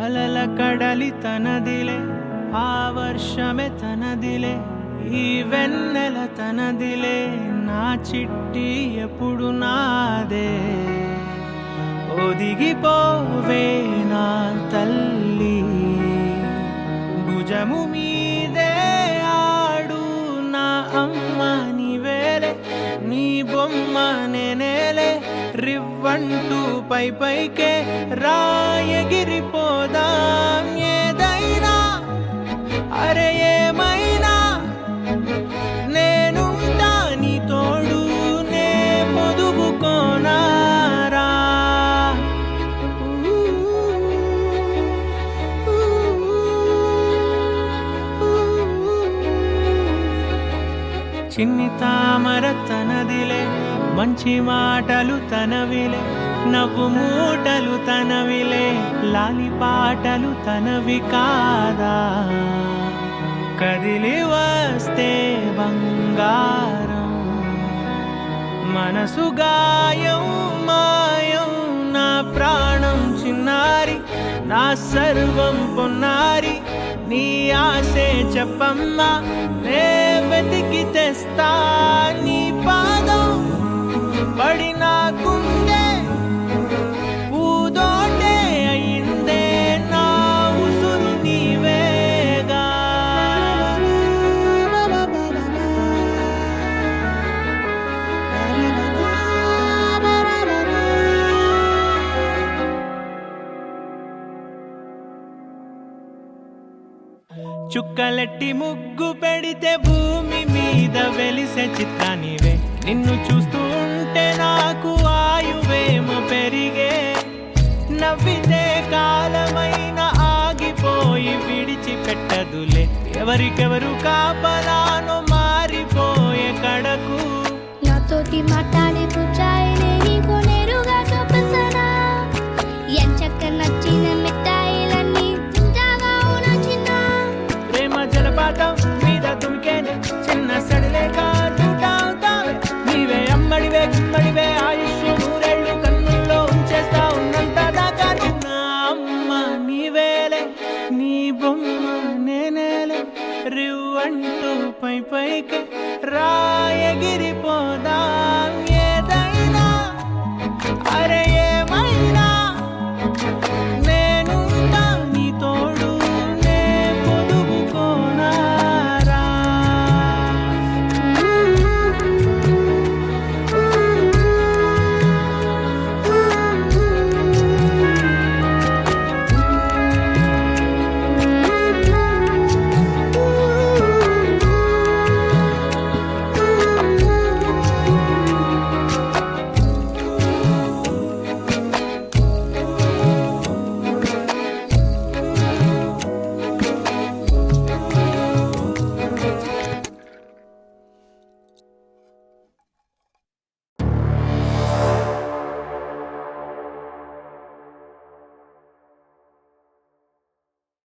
అలల కడలి తనదిలే, ఆ వర్షమే తనదిలే, ఈ వెన్నెల తనదిలే, నా చిట్టి ఎప్పుడు నాదే. ఒదిగిపోవే నా తల్లి, భుజము మీదే ఆడు నా అమ్మ నీవేలే, నీ బొమ్మ నేనేలే, రివ్వంటూ పై పైకే రాయగిరిపోదాం. ఏదైనా అరే ఏమైనా నేనుంటా నీ తోడు, నే పొదుగుకోనారా. చిన్ని తామర తనదిలే, మంచి మాటలు తనవిలే, నవ్వు మూటలు తనవిలే, లాలి పాటలు తనవి కాదా. కదిలి వస్తే బంగారం, మనసు గాయం మాయం, నా ప్రాణం చిన్నారి, నా సర్వం పొన్నారి, నీ ఆశే చెప్పమ్మా, నే వెతికి తెస్తా నీ పాదం. పడిన గుండె పూదోటే అయిందే, నా ఉసురు నీవేగా. చుక్కలెట్టి ముగ్గు పెడితే భూమి మీద వెలిసే చిత్రానివే, నిన్ను చూస్తూ ఉంటే నాకు ఆయువేమో పెరిగే. నవ్వితే కాలమైన ఆగిపోయి విడిచిపెట్టదులే, ఎవరికెవరు కాపలానో మారిపోయే కడకు. నాతోటి మాట్లాడే పుచ్చాయిలే నీకు నేరుగా చూపించనా, ఎంచక్క నచ్చిన మిఠాయిలన్నీ తింటావా నచ్చిన. ప్రేమ జలపాతం మీద తుమికేనే, చిన్న సడిలేక చూటావుతావే, నీవే అమ్మడివే గుమ్మడివే, ఆయుష్ నూరేళ్ళు కన్నుల్లో ఉంచేస్తా ఉన్నంత దాకా. నా అమ్మ నీవేలే, నీ బొమ్మ నేనేలే, రివ్వంటూ పై పైకి రాయగిరిపోదా.